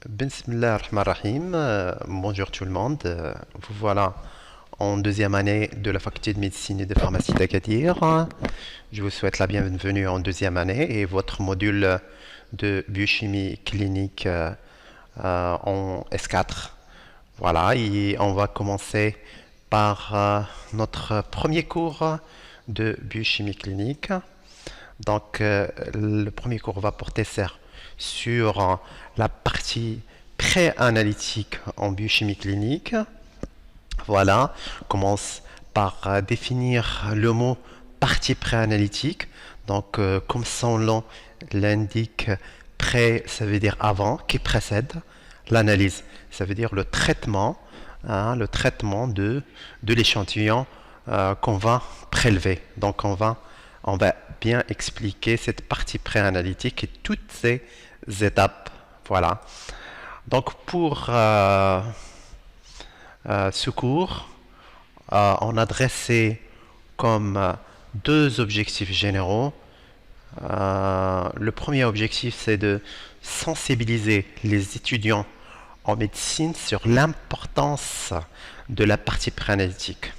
Bismillah ar-Rahman ar-Rahim. Bonjour tout le monde. Vous voilà en deuxième année de la faculté de médecine et de pharmacie d'Agadir. Je vous souhaite la bienvenue en deuxième année et votre module de biochimie clinique en S4. Voilà, et on va commencer par notre premier cours de biochimie clinique. Donc, le premier cours va porter sur la partie pré-analytique en biochimie clinique. Voilà, on commence par définir le mot partie pré-analytique. Donc, comme son nom l'indique, pré, ça veut dire avant, qui précède l'analyse. Ça veut dire le traitement de l'échantillon qu'on va prélever. Donc, on va bien expliquer cette partie pré-analytique et toutes ces étapes. Voilà. Donc pour ce cours, on a dressé comme deux objectifs généraux. Le premier objectif, c'est de sensibiliser les étudiants en médecine sur l'importance de la partie pré-analytique.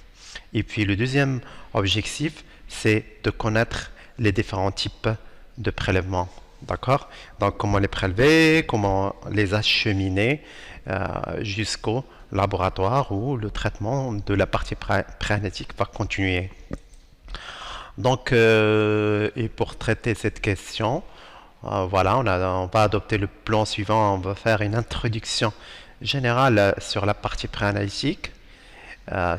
Et puis le deuxième objectif, c'est de connaître les différents types de prélèvements. D'accord? Donc, comment les prélever, comment les acheminer jusqu'au laboratoire où le traitement de la partie pré-analytique va continuer. Donc, et pour traiter cette question, voilà, on va adopter le plan suivant. On va faire une introduction générale sur la partie pré-analytique.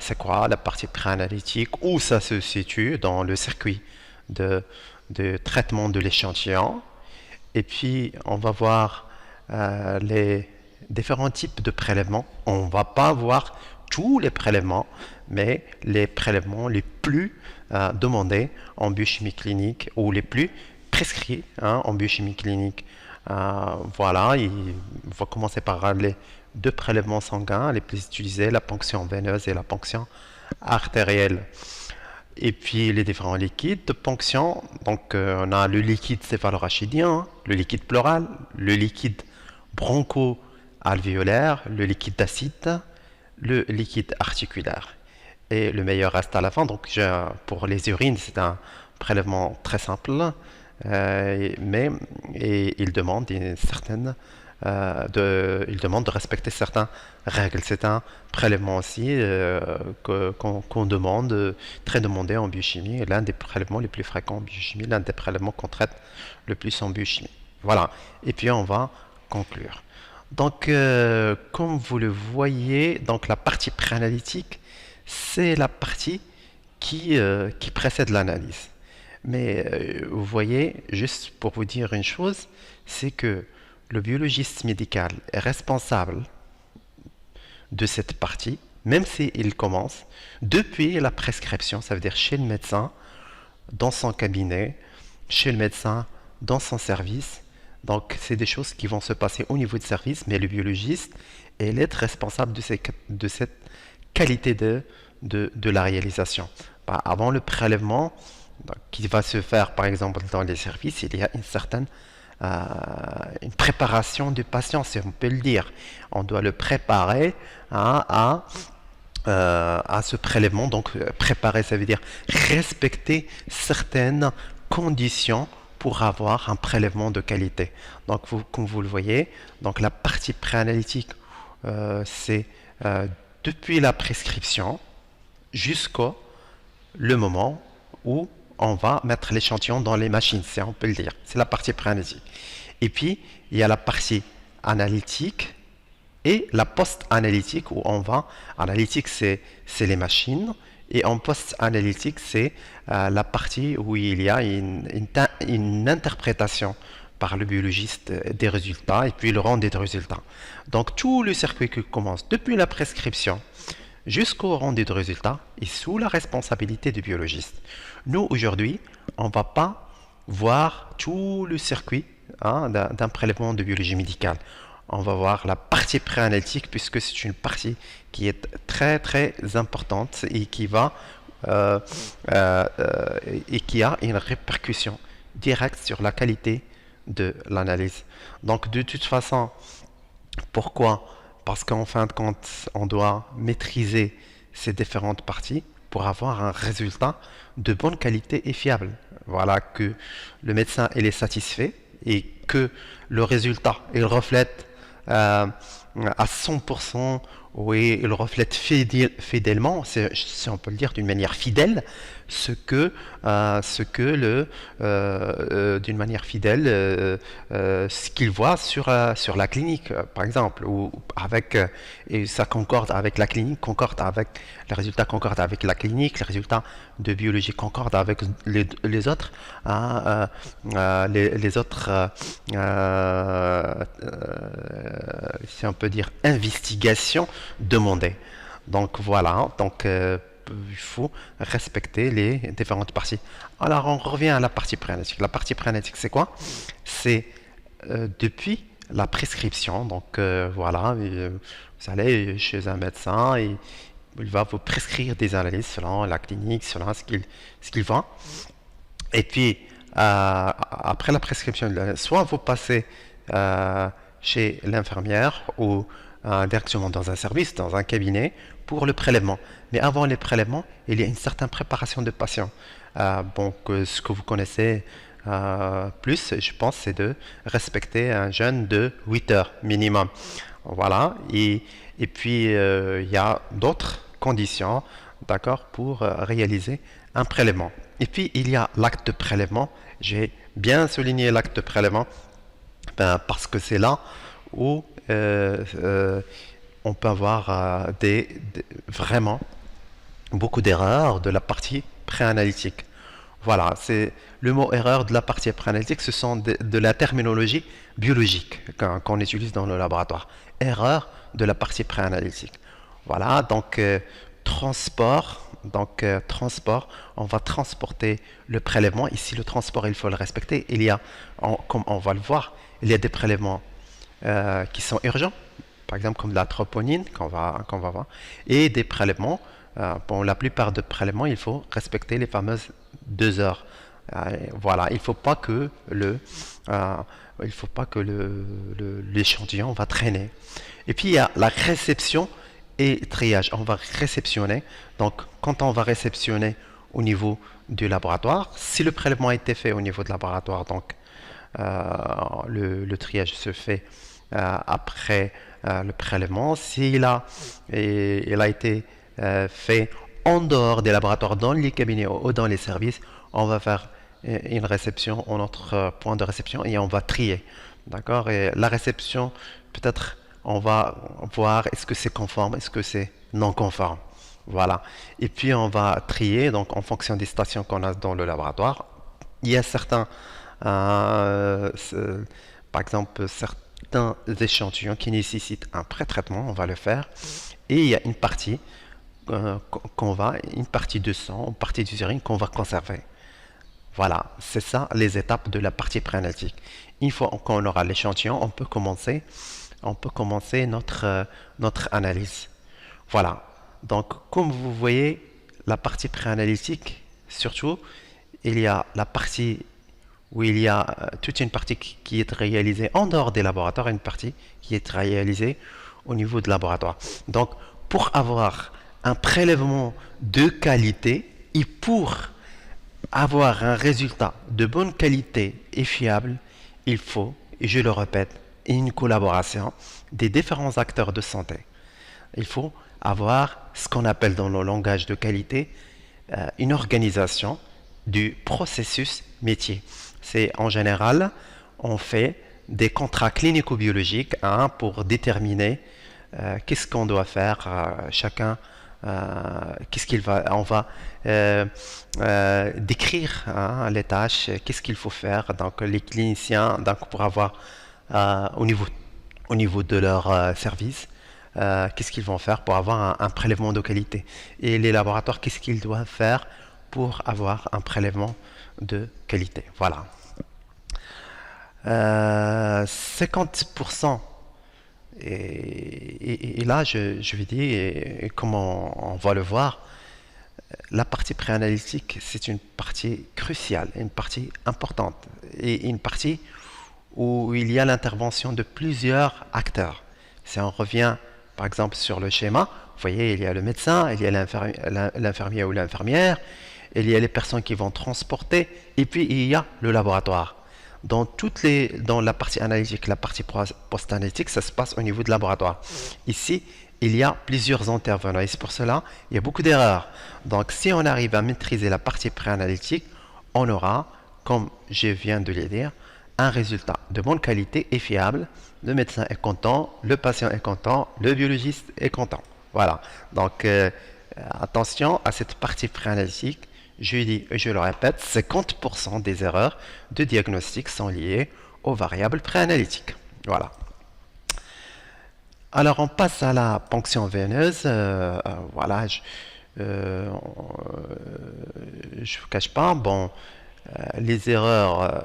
C'est quoi la partie pré-analytique? Où ça se situe dans le circuit de traitement de l'échantillon? Et puis, on va voir les différents types de prélèvements. On ne va pas voir tous les prélèvements, mais les prélèvements les plus demandés en biochimie clinique ou les plus prescrits en biochimie clinique. Voilà, on va commencer par les deux prélèvements sanguins les plus utilisés, la ponction veineuse et la ponction artérielle. Et puis les différents liquides de ponction. Donc on a le liquide céphalorachidien, le liquide pleural, le liquide broncho-alvéolaire, le liquide d'acide, le liquide articulaire. Et le meilleur reste à la fin. Donc pour les urines, c'est un prélèvement très simple, mais il demande il demande de respecter certaines règles. C'est un prélèvement aussi qu'on demande, très demandé en biochimie, l'un des prélèvements les plus fréquents en biochimie, l'un des prélèvements qu'on traite le plus en biochimie. Voilà, et puis on va conclure. Donc, comme vous le voyez, donc la partie préanalytique, c'est la partie qui précède l'analyse. Mais vous voyez, juste pour vous dire une chose, c'est que le biologiste médical est responsable de cette partie, même s'il commence depuis la prescription, ça veut dire chez le médecin, dans son cabinet, chez le médecin, dans son service. Donc, c'est des choses qui vont se passer au niveau du service, mais le biologiste est responsable de cette qualité de la réalisation. Avant le prélèvement, qui va se faire par exemple dans les services, il y a une préparation du patient, si on peut le dire. On doit le préparer à ce prélèvement. Donc préparer, ça veut dire respecter certaines conditions pour avoir un prélèvement de qualité. Donc comme vous le voyez, donc la partie préanalytique, c'est depuis la prescription jusqu'au le moment où on va mettre l'échantillon dans les machines, si on peut le dire. C'est la partie préanalytique. Et puis, il y a la partie analytique et la post-analytique où on va... Analytique, c'est les machines. Et en post-analytique, c'est la partie où il y a une interprétation par le biologiste des résultats et puis le rendu des résultats. Donc, tout le circuit qui commence depuis la prescription jusqu'au rendu de résultats est sous la responsabilité du biologiste. Nous, aujourd'hui, on ne va pas voir tout le circuit d'un prélèvement de biologie médicale. On va voir la partie préanalytique puisque c'est une partie qui est très très importante et qui a une répercussion directe sur la qualité de l'analyse. Donc de toute façon, Pourquoi? Parce qu'en fin de compte, on doit maîtriser ces différentes parties pour avoir un résultat de bonne qualité et fiable. Voilà, que le médecin il est satisfait et que le résultat il reflète euh, à 100%, oui, il reflète fidèlement, si on peut le dire d'une manière fidèle, ce que d'une manière fidèle, ce qu'il voit sur la clinique, par exemple, ou avec, et ça concorde avec la clinique, concorde avec, les résultats concordent avec la clinique, les résultats de biologie concordent avec les autres, hein, les autres, si on peut dire, investigations demandées. Donc voilà, donc il faut respecter les différentes parties. Alors on revient à la partie préanalytique. La partie préanalytique, c'est quoi? C'est depuis la prescription. Donc voilà, vous allez chez un médecin et il va vous prescrire des analyses selon la clinique, selon ce qu'il voit. Et puis après la prescription, soit vous passez chez l'infirmière ou directement dans un service, dans un cabinet, pour le prélèvement. Mais avant les prélèvements, il y a une certaine préparation de patient. Donc, ce que vous connaissez plus, je pense, c'est de respecter un jeûne de 8 heures minimum. Voilà. Et puis, il y a d'autres conditions, d'accord, pour réaliser un prélèvement. Et puis, il y a l'acte de prélèvement. J'ai bien souligné l'acte de prélèvement parce que c'est là où on peut avoir vraiment beaucoup d'erreurs de la partie préanalytique. Voilà, c'est le mot erreur de la partie préanalytique, ce sont de la terminologie biologique qu'on utilise dans le laboratoire. Erreur de la partie préanalytique. Voilà, donc transport, on va transporter le prélèvement. Ici, le transport, il faut le respecter. Il y a, comme on va le voir, il y a des prélèvements qui sont urgents, par exemple comme la troponine qu'on va voir, et des prélèvements. Pour la plupart des prélèvements, il faut respecter les fameuses 2 heures. Voilà, il faut pas que l'échantillon va traîner. Et puis il y a la réception et triage. On va réceptionner. Donc, quand on va réceptionner au niveau du laboratoire, si le prélèvement a été fait au niveau du laboratoire, donc le triage se fait après le prélèvement. Il a été fait en dehors des laboratoires, dans les cabinets ou dans les services, on va faire une réception en notre point de réception et on va trier. D'accord? Et la réception, peut-être, on va voir est-ce que c'est conforme, est-ce que c'est non conforme. Voilà. Et puis on va trier, donc en fonction des stations qu'on a dans le laboratoire. Il y a euh, par exemple, certains échantillons qui nécessitent un pré-traitement, on va le faire. Et il y a une partie une partie de sang, une partie d'urine qu'on va conserver. Voilà, c'est ça les étapes de la partie préanalytique. Une fois qu'on aura l'échantillon, on peut commencer notre analyse. Voilà. Donc, comme vous voyez, la partie préanalytique, surtout, il y a la partie où il y a toute une partie qui est réalisée en dehors des laboratoires et une partie qui est réalisée au niveau de laboratoire. Donc, pour avoir un prélèvement de qualité et pour avoir un résultat de bonne qualité et fiable, il faut, et je le répète, une collaboration des différents acteurs de santé. Il faut avoir ce qu'on appelle dans le langage de qualité une organisation du processus métier. C'est en général, on fait des contrats clinico-biologiques pour déterminer qu'est-ce qu'on doit faire chacun. Qu'est-ce qu'il va, on va décrire les tâches, qu'est-ce qu'il faut faire. Donc les cliniciens, donc pour avoir au niveau de leur service, qu'est-ce qu'ils vont faire pour avoir un prélèvement de qualité. Et les laboratoires, qu'est-ce qu'ils doivent faire pour avoir un prélèvement de qualité. Voilà. 50%, et là je vais dire, et comme on va le voir, la partie préanalytique, c'est une partie cruciale, une partie importante, et une partie où il y a l'intervention de plusieurs acteurs. Si on revient par exemple sur le schéma, vous voyez, il y a le médecin, il y a l'infirmier ou l'infirmière, il y a les personnes qui vont transporter, et puis il y a le laboratoire. Dans la partie analytique, la partie post-analytique, ça se passe au niveau de laboratoire. Ici, il y a plusieurs intervenants et c'est pour cela il y a beaucoup d'erreurs. Donc, si on arrive à maîtriser la partie préanalytique, on aura, comme je viens de le dire, un résultat de bonne qualité et fiable. Le médecin est content, le patient est content, le biologiste est content. Voilà. Donc, attention à cette partie préanalytique. Je dis et je le répète, 50% des erreurs de diagnostic sont liées aux variables préanalytiques. Voilà. Alors, on passe à la ponction veineuse. Voilà, je ne vous cache pas. Bon, les erreurs,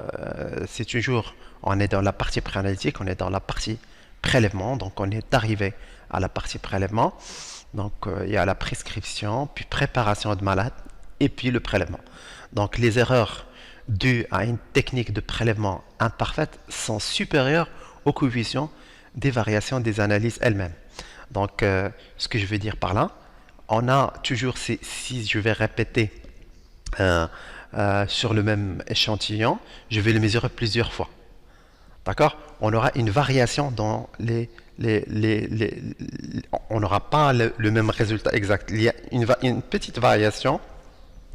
c'est toujours, on est dans la partie préanalytique, on est dans la partie prélèvement. Donc, on est arrivé à la partie prélèvement. Donc, il y a la prescription, puis préparation de malade, et puis le prélèvement. Donc, les erreurs dues à une technique de prélèvement imparfaite sont supérieures aux coefficients des variations des analyses elles-mêmes. Donc, ce que je veux dire par là, on a toujours, si je vais répéter sur le même échantillon, je vais le mesurer plusieurs fois. D'accord? On aura une variation dans on n'aura pas le même résultat exact. Il y a une petite variation,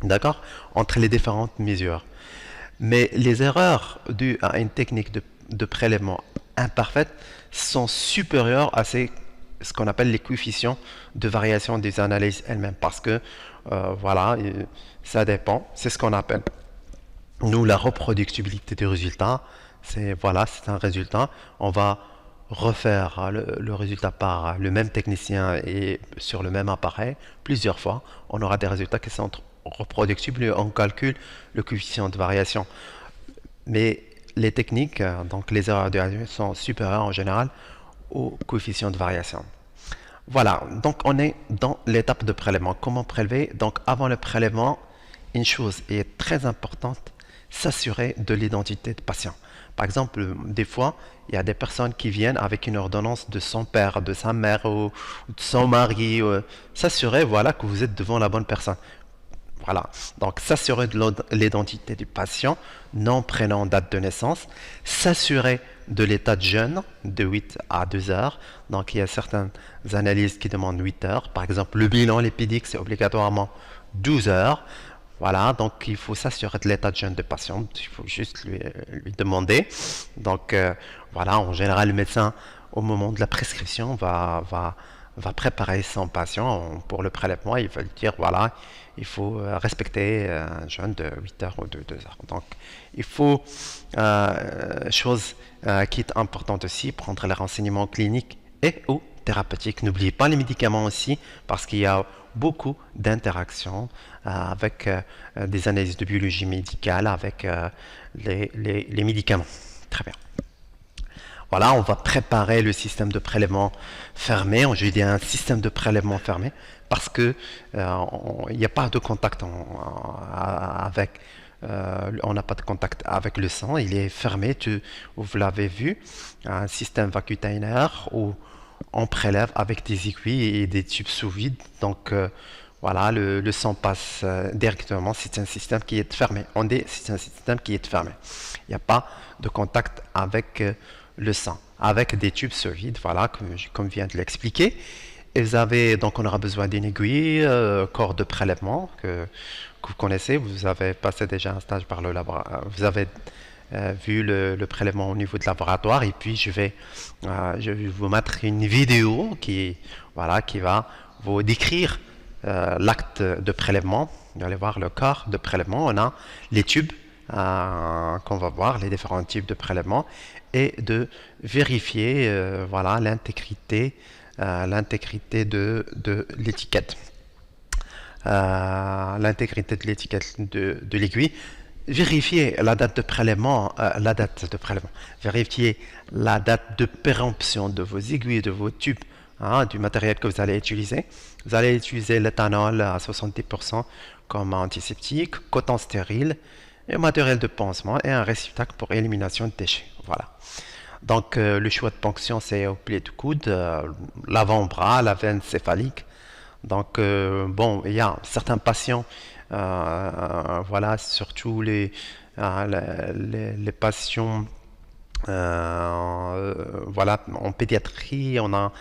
d'accord, entre les différentes mesures. Mais les erreurs dues à une technique de prélèvement imparfaite sont supérieures à ce qu'on appelle les coefficients de variation des analyses elles-mêmes. Parce que, voilà, ça dépend. C'est ce qu'on appelle, nous, la reproductibilité des résultats. Voilà, c'est un résultat. On va refaire le résultat par le même technicien et sur le même appareil plusieurs fois. On aura des résultats qui sont reproductibles et on calcule le coefficient de variation. Mais les techniques, donc les erreurs de réalisation sont supérieures en général au coefficient de variation. Voilà, donc on est dans l'étape de prélèvement. Comment prélever? Donc avant le prélèvement, une chose est très importante, s'assurer de l'identité du patient. Par exemple, des fois, il y a des personnes qui viennent avec une ordonnance de son père, de sa mère ou de son mari. S'assurer, voilà, que vous êtes devant la bonne personne. Voilà, donc s'assurer de l'identité du patient, nom, prénom, date de naissance, s'assurer de l'état de jeûne de 8 à 2 heures. Donc il y a certaines analyses qui demandent 8 heures. Par exemple, le bilan lipidique, c'est obligatoirement 12 heures. Voilà, donc il faut s'assurer de l'état de jeûne du patient, il faut juste lui demander. Donc voilà, en général, le médecin, au moment de la prescription, va préparer son patient pour le prélèvement. Il va lui dire, voilà, il faut respecter un jeûne de 8 heures ou de 2 heures. Donc, il faut, chose qui est importante aussi, prendre les renseignements cliniques et ou thérapeutiques. N'oubliez pas les médicaments aussi, parce qu'il y a beaucoup d'interactions avec des analyses de biologie médicale, avec les médicaments. Très bien. Voilà, on va préparer le système de prélèvement fermé. Je dis un système de prélèvement fermé parce que il n'y a pas de contact avec. On n'a pas de contact avec le sang. Il est fermé. Vous l'avez vu, un système vacutainaire où on prélève avec des aiguilles et des tubes sous vide. Donc voilà, le sang passe directement. C'est un système qui est fermé. C'est un système qui est fermé. Il n'y a pas de contact avec le sang, avec des tubes sous vide, voilà, comme je viens de l'expliquer. Et donc on aura besoin d'une aiguille, corps de prélèvement que vous connaissez. Vous avez passé déjà un stage par le laboratoire. Vous avez vu le prélèvement au niveau de laboratoire. Et puis je vais vous mettre une vidéo voilà, qui va vous décrire l'acte de prélèvement. Vous allez voir le corps de prélèvement. On a les tubes qu'on va voir, les différents types de prélèvements, et de vérifier voilà, l'intégrité de l'étiquette. L'intégrité de l'étiquette de l'aiguille. Vérifier la date de prélèvement, vérifier la date de péremption de vos aiguilles, de vos tubes, du matériel que vous allez utiliser. Vous allez utiliser l'éthanol à 70% comme antiseptique, coton stérile, et matériel de pansement et un réceptacle pour élimination de déchets. Voilà. Donc, le choix de ponction, c'est au pli du coude, l'avant-bras, la veine céphalique. Donc, bon, il y a certains patients, voilà, surtout les patients, voilà, en pédiatrie, on a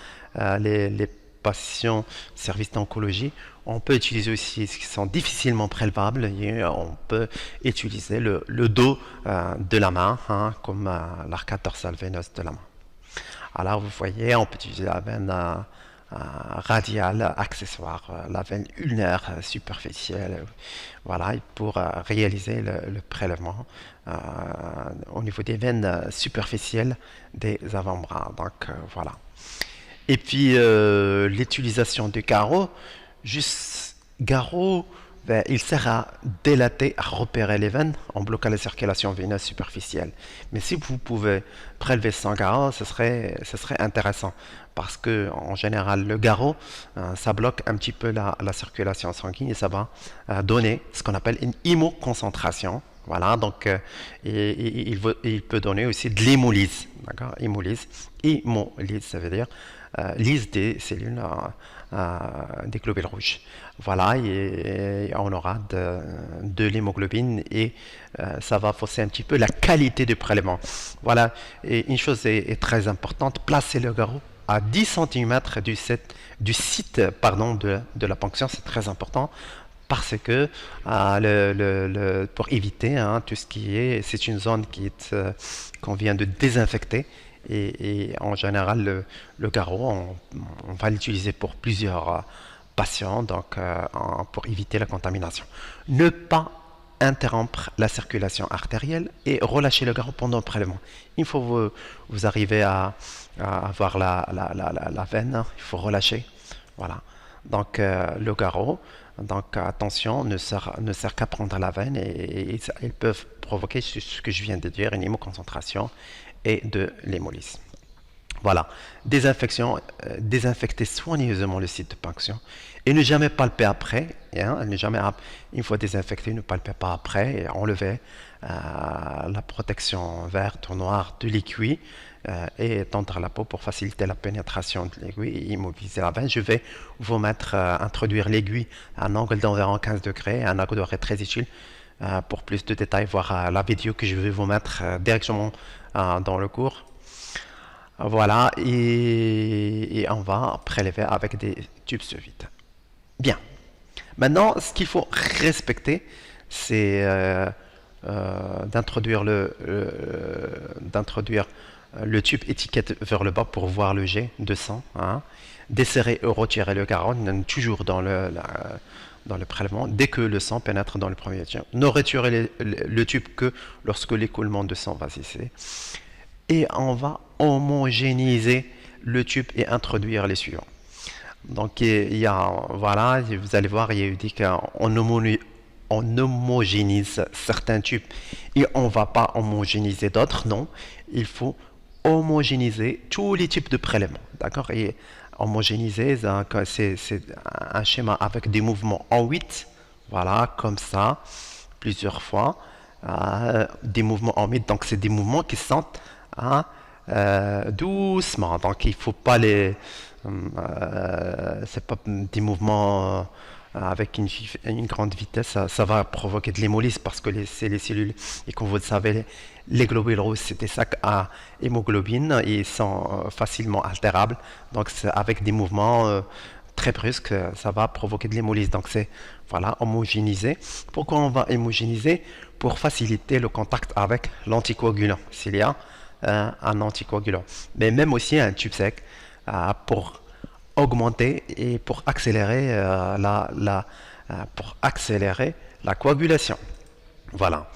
les patients services d'oncologie. On peut utiliser aussi ce qui sont difficilement prélevables. Et on peut utiliser le dos de la main, hein, comme l'arcade dorsale veineuse de la main. Alors, vous voyez, on peut utiliser la veine radiale accessoire, la veine ulnaire superficielle, voilà, pour réaliser le prélèvement au niveau des veines superficielles des avant-bras. Donc, voilà. Et puis, l'utilisation du garrot, juste garrot, ben, il sert à dilater, à repérer les veines en bloquant la circulation veineuse superficielle. Mais si vous pouvez prélever sans garrot, ce serait intéressant. Parce que, en général, le garrot, ça bloque un petit peu la circulation sanguine et ça va donner ce qu'on appelle une hémoconcentration. Voilà, donc il peut donner aussi de l'hémolyse. D'accord? Hémolyse. Hémolyse, ça veut dire lyse des cellules des globules rouges. Voilà, et on aura de l'hémoglobine et ça va fausser un petit peu la qualité du prélèvement. Voilà, et une chose est très importante, placer le garrot à 10 cm du site pardon, de la ponction, c'est très important parce que pour éviter hein, tout ce qui est, c'est une zone qu'on vient de désinfecter et en général le garrot, on va l'utiliser pour plusieurs patients, donc pour éviter la contamination. Ne pas interrompre la circulation artérielle et relâcher le garrot pendant le prélèvement. Il faut vous arriver à avoir la veine, il faut relâcher. Voilà. Donc le garrot, donc attention, ne sert qu'à prendre la veine et ils peuvent provoquer ce que je viens de dire, une hémoconcentration et de l'hémolyse. Voilà, désinfecter soigneusement le site de ponction et ne jamais palper après. Hein, une fois désinfecté, ne palper pas après et enlever la protection verte ou noire de l'aiguille et tendre la peau pour faciliter la pénétration de l'aiguille et immobiliser la veine. Je vais vous introduire l'aiguille à un angle d'environ 15 degrés, un angle est très utile. Pour plus de détails, voir la vidéo que je vais vous mettre directement dans le cours. Voilà, et on va prélever avec des tubes sous vide. Bien. Maintenant, ce qu'il faut respecter, c'est d'introduire le tube étiquette vers le bas pour voir le jet de sang. Hein. Desserrer ou retirer le garrot, toujours dans le prélèvement, dès que le sang pénètre dans le premier tube. Ne retirer le tube que lorsque l'écoulement de sang va cesser. Et on va homogénéiser le tube et introduire les suivants. Donc, voilà, vous allez voir, il y a dit qu'on homogénise certains tubes et on ne va pas homogénéiser d'autres, non. Il faut homogénéiser tous les types de prélèvements, d'accord. Et homogénéiser, c'est un schéma avec des mouvements en 8, voilà, comme ça, plusieurs fois, des mouvements en 8, donc c'est des mouvements qui sont doucement, donc il ne faut pas c'est pas des mouvements avec une grande vitesse, ça va provoquer de l'hémolyse parce que c'est les cellules, et comme vous le savez, les globules rouges, c'est des sacs à hémoglobine et ils sont facilement altérables, donc avec des mouvements très brusques, ça va provoquer de l'hémolyse. Donc c'est, voilà, homogénéiser. Pourquoi on va homogénéiser? Pour faciliter le contact avec l'anticoagulant, s'il y a un anticoagulant. Mais même aussi un tube sec pour augmenter et pour accélérer la coagulation. Voilà.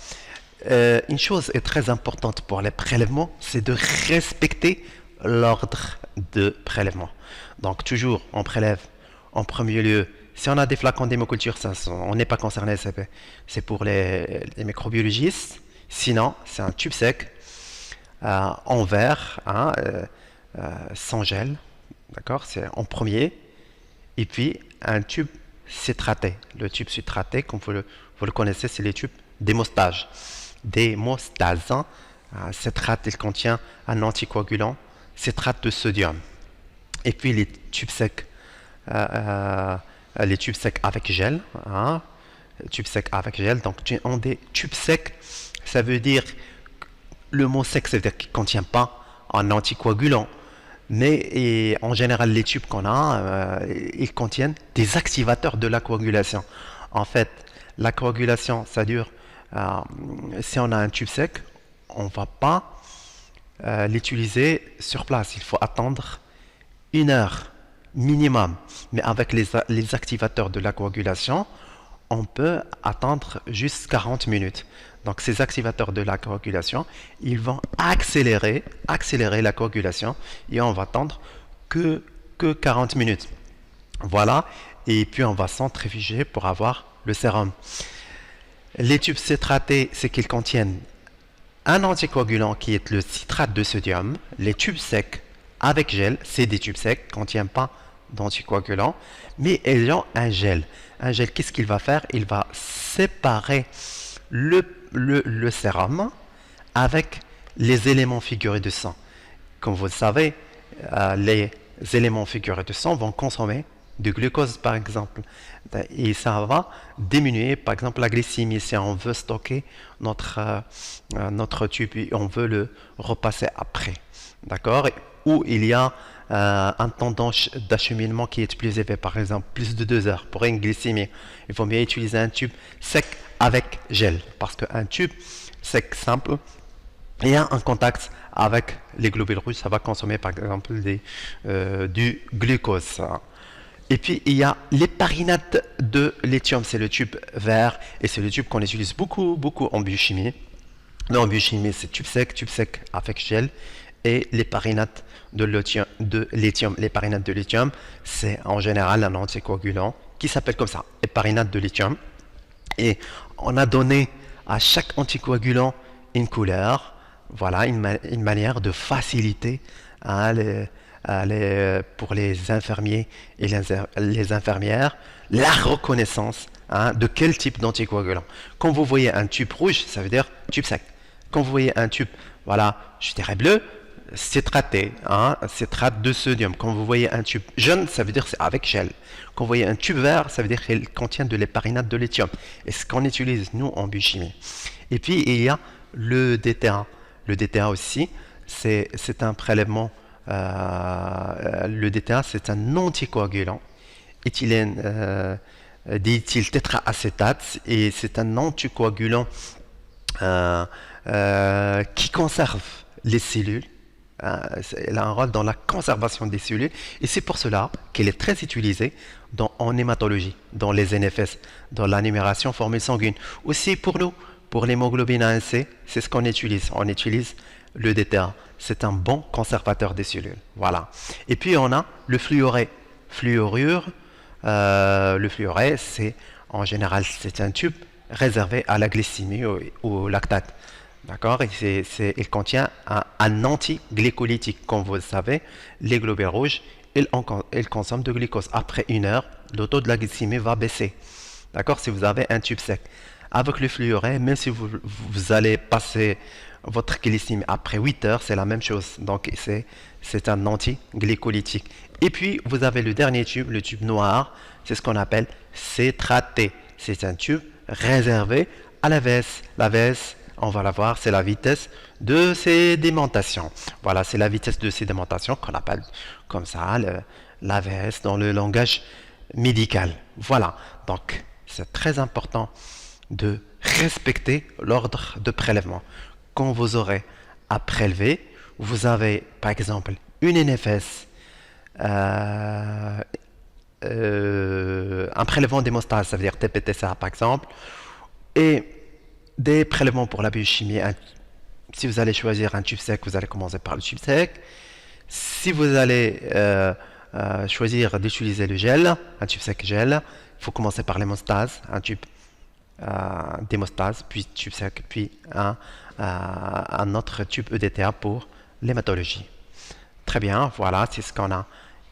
Une chose est très importante pour les prélèvements, c'est de respecter l'ordre de prélèvement. Donc toujours, on prélève en premier lieu. Si on a des flacons d'hémoculture, on n'est pas concerné, c'est pour les microbiologistes. Sinon, c'est un tube sec en verre, hein, sans gel, d'accord, c'est en premier, et puis un tube citraté. Le tube citraté, comme vous le connaissez, c'est les tubes d'hémostase. D'hémostase, hein. Citrate, il contient un anticoagulant, citrate de sodium. Et puis les tubes secs avec gel. Tubes secs avec gel. Donc, on des tubes secs, ça veut dire, le mot sec, ça veut dire qu'il ne contient pas un anticoagulant. Mais en général, les tubes qu'on a, ils contiennent des activateurs de la coagulation. En fait, la coagulation, ça dure, si on a un tube sec, on ne va pas l'utiliser sur place. Il faut attendre 1 heure minimum. Mais avec les activateurs de la coagulation, on peut attendre juste 40 minutes. Donc ces activateurs de la coagulation, ils vont accélérer la coagulation et on va attendre que 40 minutes. Voilà, et puis on va centrifuger pour avoir le sérum. Les tubes citratés, c'est qu'ils contiennent un anticoagulant qui est le citrate de sodium. Les tubes secs avec gel, c'est des tubes secs qui ne contiennent pas d'anticoagulant, mais ils ont un gel. Un gel, qu'est-ce qu'il va faire? Il va séparer le sérum avec les éléments figurés de sang. Comme vous le savez, les éléments figurés de sang vont consommer du glucose par exemple. Et ça va diminuer par exemple la glycémie si on veut stocker notre tube et on veut le repasser après. D'accord? Où il y a un temps d'acheminement qui est plus élevé, par exemple plus de 2 heures pour une glycémie. Il faut mieux utiliser un tube sec avec gel parce qu'un tube sec simple, il y a un contact avec les globules rouges, ça va consommer par exemple du glucose. Et puis il y a l'héparinate de lithium, c'est le tube vert et c'est le tube qu'on utilise beaucoup en biochimie. En biochimie, c'est tube sec avec gel. Et l'héparinate de lithium. L'héparinate de lithium, c'est en général un anticoagulant qui s'appelle comme ça, héparinate de lithium. Et on a donné à chaque anticoagulant une couleur, voilà, une manière de faciliter pour les infirmiers et les infirmières la reconnaissance de quel type d'anticoagulant. Quand vous voyez un tube rouge, ça veut dire tube sec. Quand vous voyez un tube, voilà, je dirais bleu, citraté, citrate de sodium. Quand vous voyez un tube jaune, ça veut dire c'est avec gel. Quand vous voyez un tube vert, ça veut dire qu'il contient de l'héparinate de lithium. Et ce qu'on utilise, nous, en biochimie. Et puis, il y a le DTA. Le DTA aussi, c'est un prélèvement. Le DTA, c'est un anticoagulant. Éthylène d'éthyl tétraacétate. Et c'est un anticoagulant qui conserve les cellules. Elle a un rôle dans la conservation des cellules et c'est pour cela qu'elle est très utilisée en hématologie, dans les NFS, dans la numération formule sanguine. Aussi pour nous, pour l'hémoglobine A1C, c'est ce qu'on utilise. On utilise le DTA. C'est un bon conservateur des cellules. Voilà. Et puis on a le fluoré. Fluorure. Le fluoré, c'est en général c'est un tube réservé à la glycémie ou au lactate. D'accord? Il contient un antiglycolytique. Comme vous le savez, les globules rouges, ils consomment de glucose. Après 1 heure, le taux de la glycémie va baisser. D'accord? Si vous avez un tube sec. Avec le fluoré, même si vous allez passer votre glycémie après 8 heures, c'est la même chose. Donc, c'est un antiglycolytique. Et puis, vous avez le dernier tube, le tube noir. C'est ce qu'on appelle citraté. C'est un tube réservé à la veste. La veste, on va la voir, c'est la vitesse de sédimentation. Voilà, c'est la vitesse de sédimentation qu'on appelle comme ça, la veste dans le langage médical. Voilà, donc c'est très important de respecter l'ordre de prélèvement. Quand vous aurez à prélever, vous avez par exemple une NFS, un prélèvement d'hémostase, ça veut dire TPTSA par exemple, et des prélèvements pour la biochimie. Si vous allez choisir un tube sec, vous allez commencer par le tube sec. Si vous allez choisir d'utiliser le gel, un tube sec gel, il faut commencer par l'hémostase, un tube d'hémostase, puis tube sec, puis un autre tube EDTA pour l'hématologie. Très bien, voilà, c'est ce qu'on a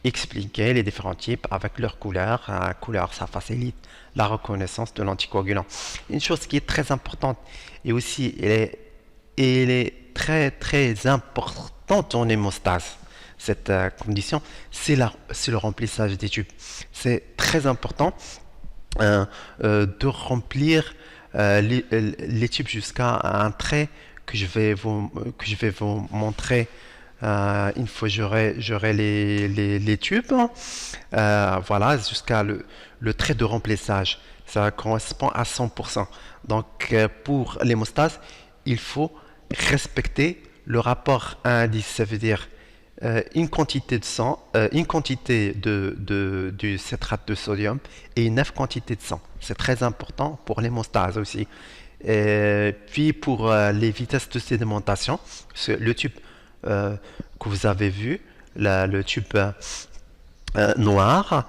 expliqué, les différents types avec leur couleur. Couleur, ça facilite la reconnaissance de l'anticoagulant. Une chose qui est très importante et aussi, elle est très importante en hémostase. Cette condition, c'est le remplissage des tubes. C'est très important de remplir les tubes jusqu'à un trait que je vais vous montrer une fois j'aurai les tubes. Voilà, jusqu'à le trait de remplissage. Ça correspond à 100%. Donc, pour l'hémostase, il faut respecter le rapport à indice. Ça veut dire une quantité de sang, une quantité du citrate de sodium et une quantité de sang. C'est très important pour l'hémostase aussi. Et puis pour les vitesses de sédimentation, le tube que vous avez vu, le tube noir,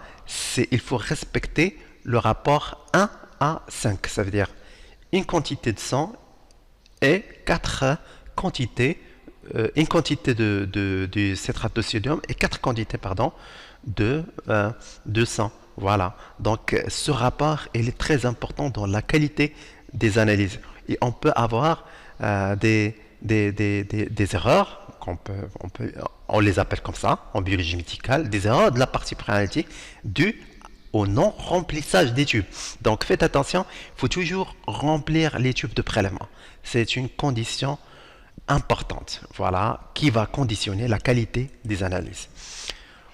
il faut respecter le rapport 1 à 5. Ça veut dire une quantité de sang et 4 quantités, une quantité de citrate de sodium et 4 quantités pardon, de sang. Voilà. Donc ce rapport il est très important dans la qualité des analyses. Et on peut avoir des erreurs, on les appelle comme ça en biologie médicale, des erreurs de la partie préanalytique dues au non-remplissage des tubes. Donc faites attention, il faut toujours remplir les tubes de prélèvement. C'est une condition importante, voilà, qui va conditionner la qualité des analyses.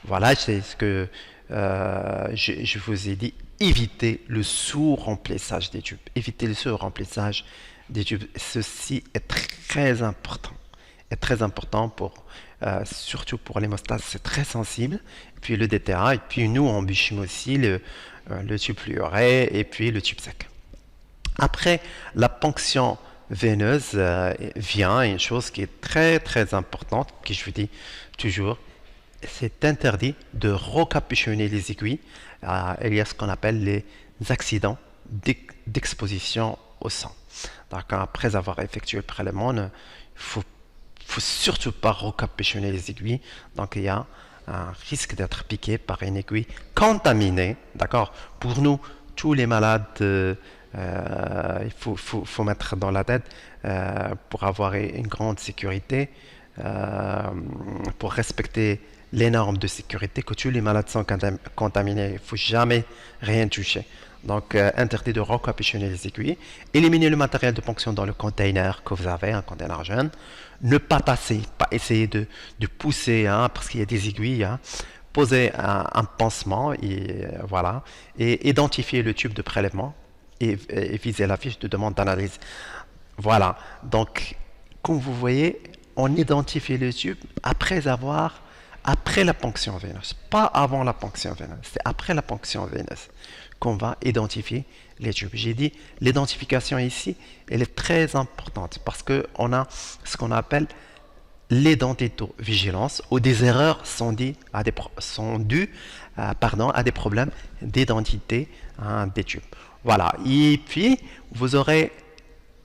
Voilà, c'est ce que je vous ai dit. Évitez le sous-remplissage des tubes. Évitez le sous-remplissage des tubes. Ceci est très important. Est très important surtout pour l'hémostase, c'est très sensible. Et puis le DTA, et puis nous en biochimie aussi, le tube fluoré et puis le tube sec. Après la ponction veineuse vient une chose qui est très importante, que je vous dis toujours, c'est interdit de recapuchonner les aiguilles. Il y a ce qu'on appelle les accidents d'exposition au sang. Donc, après avoir effectué le prélèvement, il faut surtout pas recapuchonner les aiguilles. Donc il y a un risque d'être piqué par une aiguille contaminée. D'accord. Pour nous, tous les malades, il faut mettre dans la tête pour avoir une grande sécurité, pour respecter les normes de sécurité, que tous les malades sont contaminés. Il ne faut jamais rien toucher. Donc, interdit de recapuchonner les aiguilles. Éliminer le matériel de ponction dans le container que vous avez, un container jeune. Ne pas tasser, pas essayer de pousser, hein, parce qu'il y a des aiguilles. Hein. Poser un pansement, et voilà. Et identifier le tube de prélèvement et viser la fiche de demande d'analyse. Voilà. Donc, comme vous voyez, on identifie le tube après la ponction veineuse, pas avant la ponction veineuse, c'est après la ponction veineuse qu'on va identifier les tubes. J'ai dit, l'identification ici, elle est très importante parce qu'on a ce qu'on appelle l'identito-vigilance où des erreurs sont dues à des problèmes d'identité des tubes. Voilà, et puis vous aurez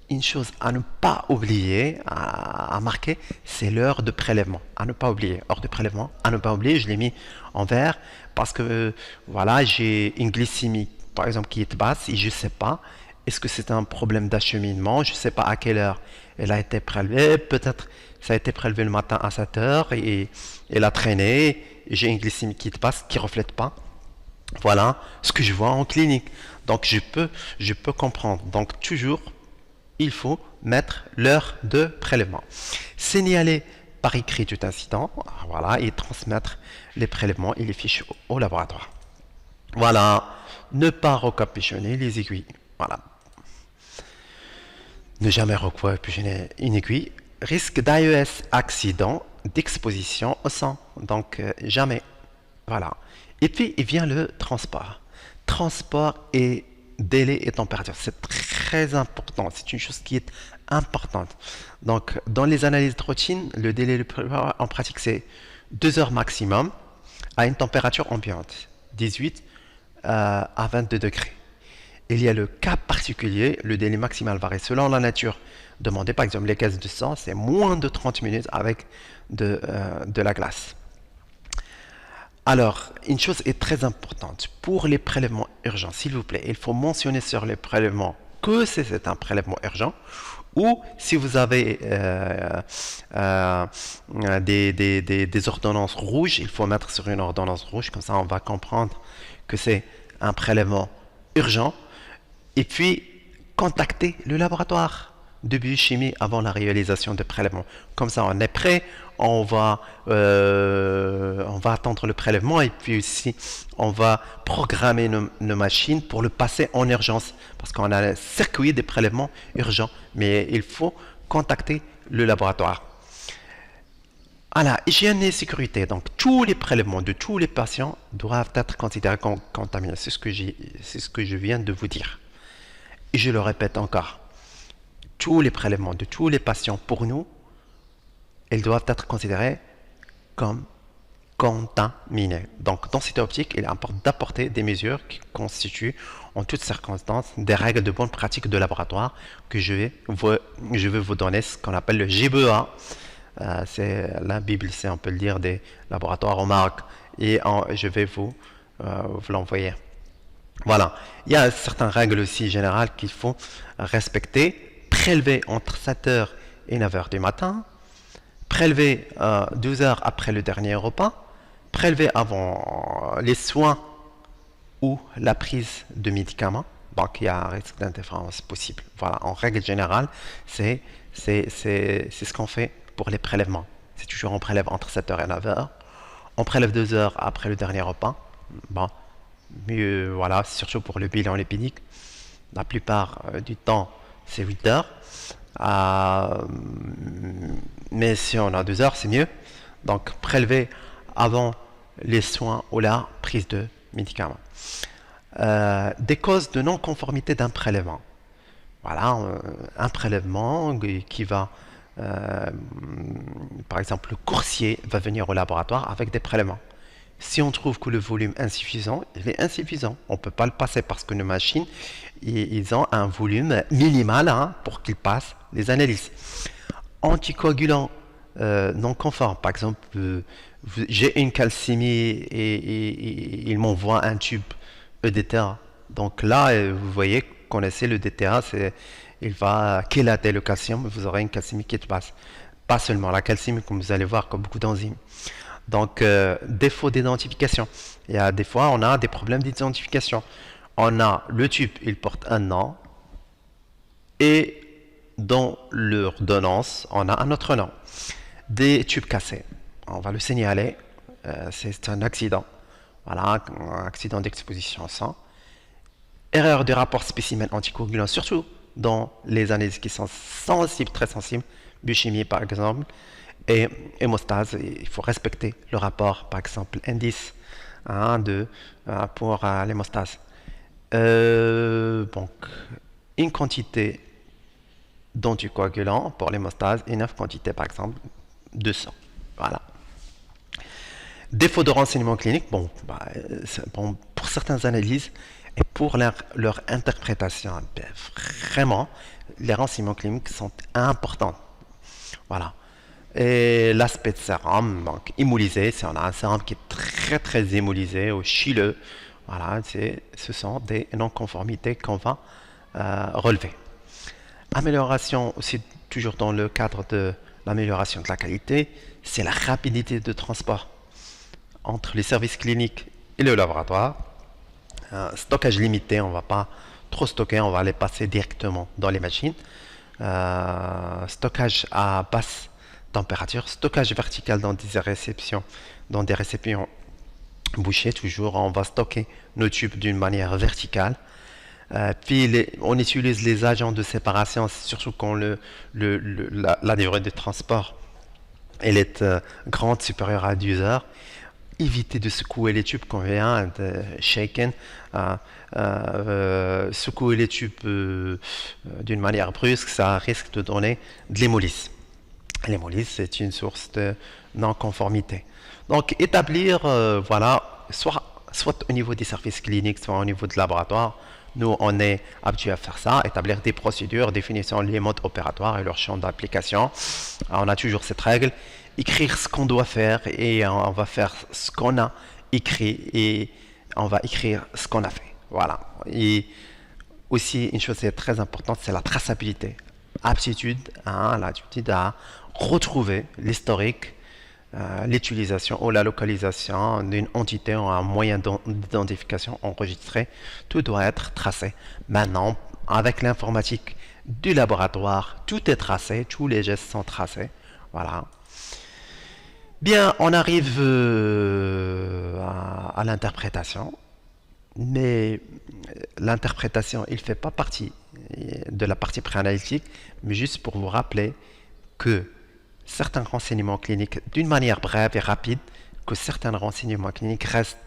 une chose à ne pas oublier, à marquer, c'est l'heure de prélèvement. À ne pas oublier. Heure de prélèvement, à ne pas oublier, je l'ai mis en vert parce que voilà, j'ai une glycémie, par exemple, qui est basse et je ne sais pas, est-ce que c'est un problème d'acheminement, je ne sais pas à quelle heure elle a été prélevée, peut-être ça a été prélevé le matin à 7 heures et elle a traîné, j'ai une glycémie qui est basse, qui ne reflète pas. Voilà ce que je vois en clinique. Donc je peux comprendre. Donc toujours, il faut mettre l'heure de prélèvement. Signaler par écrit tout incident, voilà, et transmettre les prélèvements et les fiches au laboratoire. Voilà, ne pas recapuchonner les aiguilles. Voilà. Ne jamais recapuchonner une aiguille. Risque d'AES, accident d'exposition au sang. Donc, jamais. Voilà. Et puis, il vient le transport. Transport et délai et température. C'est très important. C'est une chose qui est importante. Donc, dans les analyses de routine, le délai en pratique, c'est 2 heures maximum à une température ambiante, 18 à 22 degrés. Il y a le cas particulier, le délai maximal varie selon la nature demandée. Par exemple, les caisses de sang, c'est moins de 30 minutes avec de la glace. Alors, une chose est très importante. Pour les prélèvements urgents, s'il vous plaît, il faut mentionner sur les prélèvements que c'est un prélèvement urgent Ou si vous avez euh, des ordonnances rouges, il faut mettre sur une ordonnance rouge, comme ça on va comprendre que c'est un prélèvement urgent. Et puis, contacter le laboratoire de biochimie avant la réalisation des prélèvements. Comme ça, on est prêt, on va attendre le prélèvement et puis aussi, on va programmer nos machines pour le passer en urgence parce qu'on a un circuit des prélèvements urgents. Mais il faut contacter le laboratoire. Voilà, hygiène et sécurité. Donc, tous les prélèvements de tous les patients doivent être considérés comme contaminés. C'est ce que je viens de vous dire. Et je le répète encore, tous les prélèvements de tous les patients pour nous, ils doivent être considérés comme contaminés. Donc, dans cette optique, il importe d'apporter des mesures qui constituent en toutes circonstances des règles de bonne pratique de laboratoire que je vais vous donner, ce qu'on appelle le GBA. C'est la Bible, c'est on peut le dire, des laboratoires au Maroc. Et je vais vous l'envoyer. Voilà, il y a certaines règles aussi générales qu'il faut respecter. Prélever entre 7 heures et 9 heures du matin. Prélever 12 heures après le dernier repas. Prélever avant les soins ou la prise de médicaments. Donc il y a un risque d'interférence possible. Voilà, en règle générale, c'est ce qu'on fait pour les prélèvements. C'est toujours on prélève entre 7 heures et 9 heures. On prélève 2 heures après le dernier repas. Bon, mieux, voilà, surtout pour le bilan lipidique. La plupart du temps, c'est 8 heures. Euh, mais si on a 2 heures, c'est mieux. Donc, prélever avant les soins ou la prise de médicaments. Des causes de non-conformité d'un prélèvement. Voilà, un prélèvement qui va, par exemple, le coursier va venir au laboratoire avec des prélèvements. Si on trouve que le volume est insuffisant, il est insuffisant. On ne peut pas le passer parce que nos machines, ils ont un volume minimal hein, pour qu'ils passent les analyses. Anticoagulant non conforme. Par exemple, j'ai une calcémie et il m'envoie un tube EDTA. Donc là, vous voyez, connaissez le DTA, il va chélater le calcium, vous aurez une calcémie qui passe. Pas seulement la calcémie, comme vous allez voir, comme beaucoup d'enzymes. Donc, défaut d'identification. Il y a des fois, on a des problèmes d'identification. On a le tube, il porte un nom, et dans l'ordonnance, on a un autre nom. Des tubes cassés. On va le signaler, c'est un accident. Voilà, un accident d'exposition au sang. Erreur du rapport spécimen anticoagulant, surtout dans les analyses qui sont sensibles, très sensibles, biochimie par exemple, et hémostase. Il faut respecter le rapport, par exemple, indice hein, pour l'hémostase. Donc, une quantité d'anticoagulant pour l'hémostase et une quantité, par exemple, de sang. Voilà. Défaut de renseignement clinique, bon, pour certaines analyses et pour leur interprétation, vraiment, les renseignements cliniques sont importants. Voilà. Et l'aspect de sérum, donc immolisé, si on a un sérum qui est très très immolisé ou chileux, voilà, ce sont des non-conformités qu'on va relever. Amélioration aussi, toujours dans le cadre de l'amélioration de la qualité, c'est la rapidité de transport entre les services cliniques et le laboratoire. Stockage limité, on ne va pas trop stocker, on va les passer directement dans les machines. Stockage à basse température, stockage vertical dans des récipients bouchés, toujours on va stocker nos tubes d'une manière verticale. Puis on utilise les agents de séparation, surtout quand la durée de transport elle est grande, supérieure à 10 heures. Éviter de secouer les tubes qu'on vient de shaken, secouer les tubes d'une manière brusque, ça risque de donner de l'hémolyse. L'hémolyse, c'est une source de non-conformité. Donc, établir, voilà, soit au niveau des services cliniques, soit au niveau de laboratoire, nous, on est habitué à faire ça, établir des procédures, définissant les modes opératoires et leur champ d'application. On a toujours cette règle, écrire ce qu'on doit faire et on va faire ce qu'on a écrit et on va écrire ce qu'on a fait. Voilà. Et aussi, une chose qui est très importante, c'est la traçabilité. aptitude, hein, l'aptitude à retrouver l'historique, l'utilisation ou la localisation d'une entité ou un moyen d'identification enregistré. Tout doit être tracé. Maintenant, avec l'informatique du laboratoire, tout est tracé, tous les gestes sont tracés. Voilà. Bien, on arrive à l'interprétation, mais l'interprétation, il ne fait pas partie de la partie préanalytique, mais juste pour vous rappeler que certains renseignements cliniques, d'une manière brève et rapide, que certains renseignements cliniques restent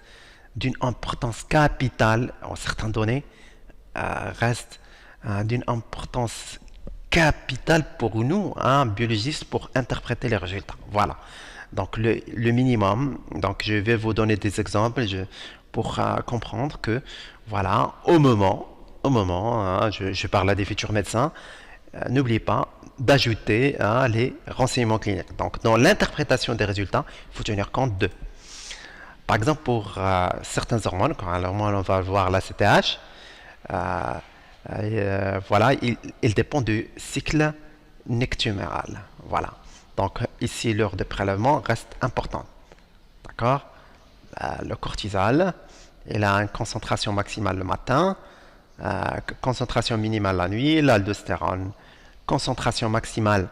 d'une importance capitale, en certaines données, restent d'une importance capitale pour nous, hein, biologistes, pour interpréter les résultats. Voilà. Donc le minimum, donc je vais vous donner des exemples pour comprendre que, voilà, au moment, hein, je parle à des futurs médecins, n'oubliez pas d'ajouter les renseignements cliniques. Donc dans l'interprétation des résultats, il faut tenir compte de, par exemple, pour certaines hormones, quand l'hormone, on va voir la CTH, voilà, il dépend du cycle nectuméral. Voilà. Donc ici, l'heure de prélèvement reste importante. D'accord? Le cortisol, il a une concentration maximale le matin, concentration minimale la nuit, l'aldostérone, concentration maximale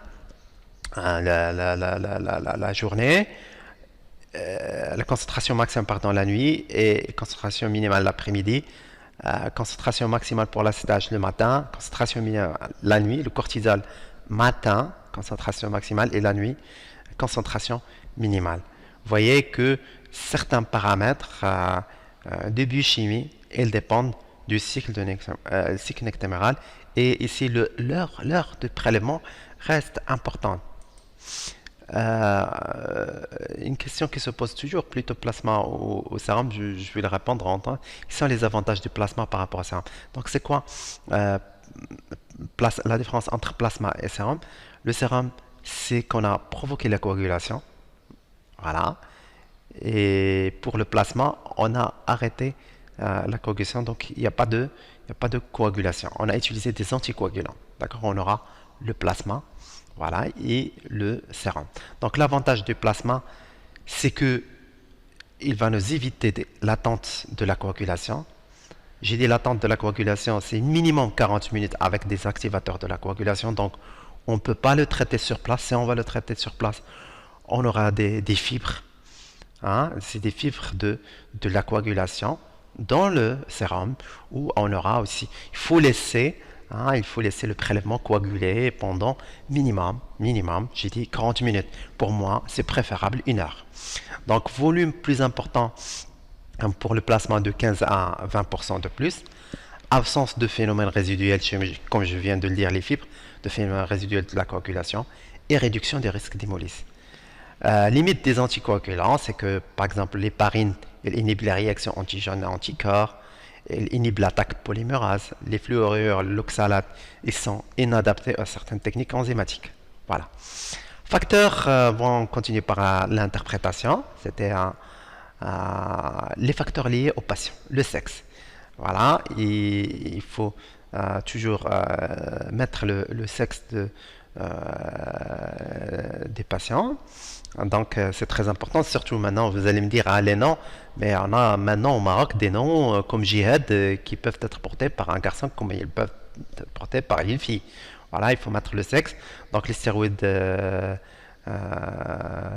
la journée, la concentration maximale pardon, la nuit et concentration minimale l'après-midi. Concentration maximale pour la CTH le matin, concentration minimale la nuit, le cortisol matin, concentration maximale et la nuit, concentration minimale. Vous voyez que certains paramètres de biochimie, ils dépendent du cycle nectaméral et ici l'heure de prélèvement reste importante. Une question qui se pose toujours, plutôt plasma au sérum, je vais le répondre en temps. Quels sont les avantages du plasma par rapport au sérum? Donc c'est quoi la différence entre plasma et sérum? Le sérum, c'est qu'on a provoqué la coagulation. Voilà. Et pour le plasma, on a arrêté la coagulation, donc il n'y a pas de coagulation. On a utilisé des anticoagulants. D'accord? On aura le plasma. Voilà, et le sérum. Donc l'avantage du plasma, c'est que il va nous éviter l'attente de la coagulation. J'ai dit l'attente de la coagulation, c'est minimum 40 minutes avec des activateurs de la coagulation. Donc on ne peut pas le traiter sur place. Si on va le traiter sur place, on aura des fibres. Hein, c'est des fibres de la coagulation dans le sérum où on aura aussi, il faut laisser le prélèvement coaguler pendant minimum, j'ai dit 40 minutes. Pour moi, c'est préférable 1 heure. Donc, volume plus important pour le plasma de 15 à 20% de plus. Absence de phénomènes résiduels, comme je viens de le dire, les fibres, de phénomènes résiduels de la coagulation et réduction des risques d'hémolyse. Limite des anticoagulants, c'est que, par exemple, l'héparine, elle inhibe les réactions antigènes à anticorps. Il inhibe l'attaque polymérase. Les fluorures, l'oxalate, ils sont inadaptés à certaines techniques enzymatiques. Voilà. Facteurs, on continue par l'interprétation. C'était les facteurs liés au patient, le sexe. Voilà, il faut toujours mettre le sexe des patients. Donc c'est très important, surtout maintenant vous allez me dire les noms, mais on a maintenant au Maroc des noms comme Jihad qui peuvent être portés par un garçon comme ils peuvent être portés par une fille. Voilà, il faut mettre le sexe. Donc les stéroïdes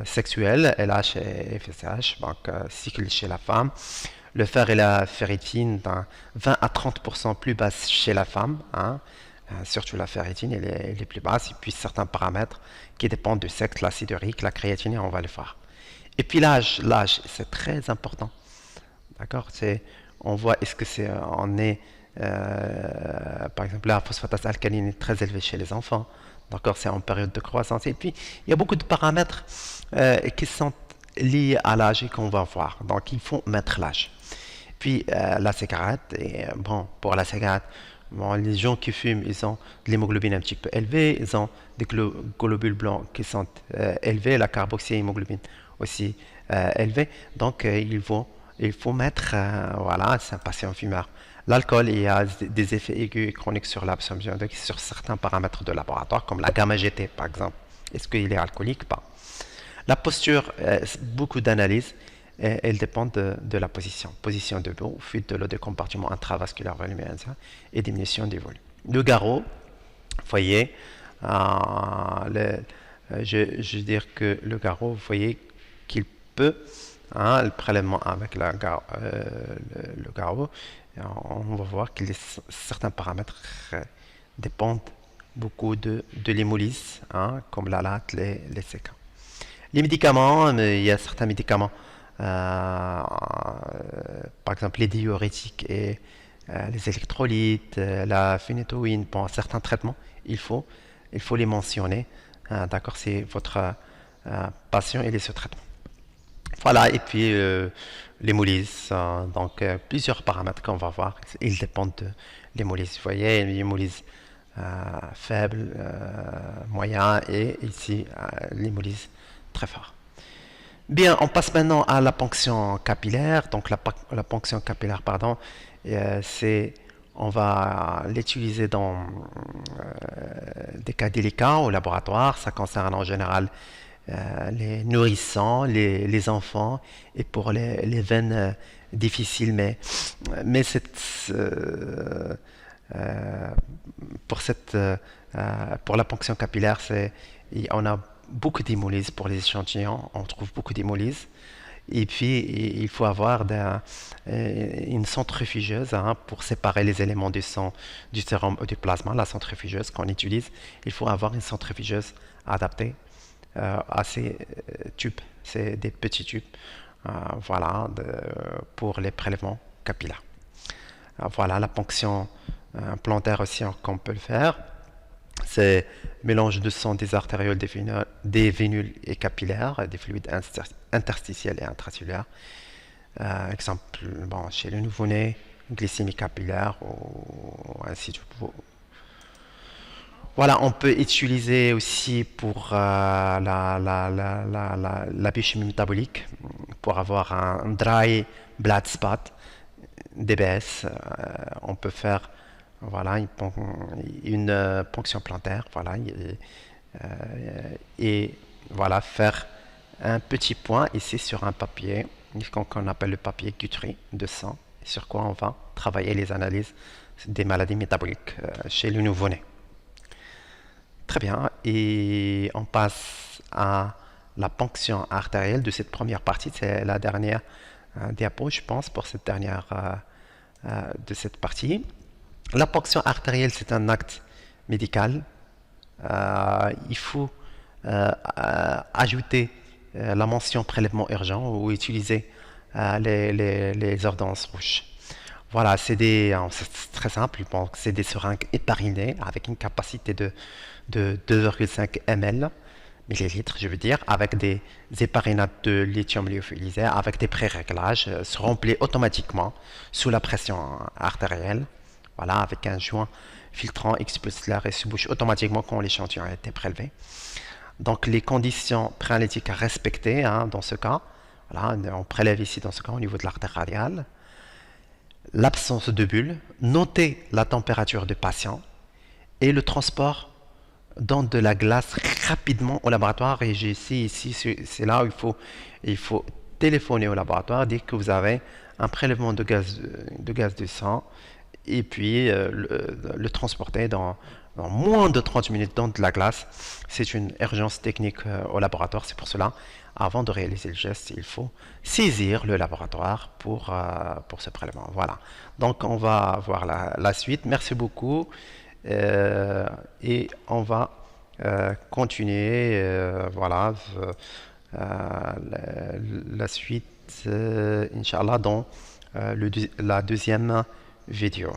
sexuels, LH et FSH, donc cycle chez la femme. Le fer et la ferritine, 20 à 30% plus basse chez la femme. Hein. Surtout la ferritine, elle est plus basse. Et puis certains paramètres qui dépendent du sexe, l'acide urique, la créatine, on va le voir. Et puis l'âge, c'est très important. D'accord? On voit, est-ce que on est, par exemple, la phosphatase alcaline est très élevée chez les enfants. D'accord? C'est en période de croissance. Et puis, il y a beaucoup de paramètres qui sont liés à l'âge et qu'on va voir. Donc, il faut mettre l'âge. Puis, la cigarette, et bon, pour la cigarette, bon, les gens qui fument, ils ont de l'hémoglobine un petit peu élevée, ils ont des globules blancs qui sont élevés, la carboxyhémoglobine aussi élevée, donc ils vont il faut mettre, voilà, c'est un patient fumeur. L'alcool, il y a des effets aigus et chroniques sur l'absorption, sur certains paramètres de laboratoire, comme la gamma GT par exemple. Est-ce qu'il est alcoolique? Pas. La posture, beaucoup d'analyses, elles dépendent de la position. Position debout, fuite de l'eau des compartiments intravasculaires volumineux et diminution des volumes. Le garrot, vous voyez, je veux dire que le garrot, vous voyez qu'il peut, le prélèvement avec le garrot, on va voir que certains paramètres dépendent beaucoup de l'hémolyse, comme la latte, les séquins. Les médicaments, il y a certains médicaments, par exemple les diurétiques et les électrolytes, la phénétoïne, pour certains traitements, il faut les mentionner. D'accord, c'est votre patient et les sous traitement. Voilà, et puis l'hémolyse, donc plusieurs paramètres qu'on va voir, ils dépendent de l'hémolyse. Vous voyez, l'hémolyse faible, moyen et ici l'hémolyse très fort. Bien, on passe maintenant à la ponction capillaire. Donc la ponction capillaire, pardon, on va l'utiliser dans des cas délicats au laboratoire. Ça concerne en général les nourrissants, les enfants et pour les veines difficiles. Mais pour la ponction capillaire, on a beaucoup d'hémolyse pour les échantillons, on trouve beaucoup d'hémolyse. Et puis, il faut avoir une centrifugeuse pour séparer les éléments du sang, du sérum ou du plasma, la centrifugeuse qu'on utilise. Il faut avoir une centrifugeuse adaptée à ces tubes, c'est des petits tubes, voilà, pour les prélèvements capillaires. Voilà, la ponction plantaire aussi qu'on peut le faire. C'est mélange de sang des artérioles, des vénules et capillaires, des fluides interstitiels et intracellulaires. Exemple, bon, chez le nouveau-né, glycémie capillaire ou ainsi de suite. Voilà, on peut utiliser aussi pour la biochimie métabolique, pour avoir un dry blood spot, DBS. On peut faire voilà, une ponction plantaire, voilà, et voilà, faire un petit point ici sur un papier qu'on appelle le papier Guthrie de sang, sur quoi on va travailler les analyses des maladies métaboliques chez le nouveau-né. Très bien, et on passe à la ponction artérielle de cette première partie. C'est la dernière diapo, je pense, pour cette dernière de cette partie. La ponction artérielle, c'est un acte médical. Il faut ajouter la mention prélèvement urgent ou utiliser les ordonnances rouges. Voilà, c'est très simple, bon, c'est des seringues éparinées avec une capacité de 2,5 ml, millilitres, je veux dire, avec des éparinates de lithium lyophilisé, avec des pré-réglages, se remplit automatiquement sous la pression artérielle. Voilà, avec un joint filtrant expulse l'air et se bouche automatiquement quand l'échantillon a été prélevé. Donc les conditions préanalytiques à respecter dans ce cas, voilà, on prélève ici dans ce cas au niveau de l'artère radiale. L'absence de bulles, noter la température du patient et le transport dans de la glace rapidement au laboratoire. Et ici, c'est là où il faut téléphoner au laboratoire, dire que vous avez un prélèvement de gaz de sang et puis le transporter dans moins de 30 minutes dans de la glace. C'est une urgence technique au laboratoire. C'est pour cela, avant de réaliser le geste, il faut saisir le laboratoire pour ce prélèvement. Voilà. Donc, on va voir la suite. Merci beaucoup. Et on va continuer. Voilà. La suite, Inch'Allah, dans la deuxième vidéo.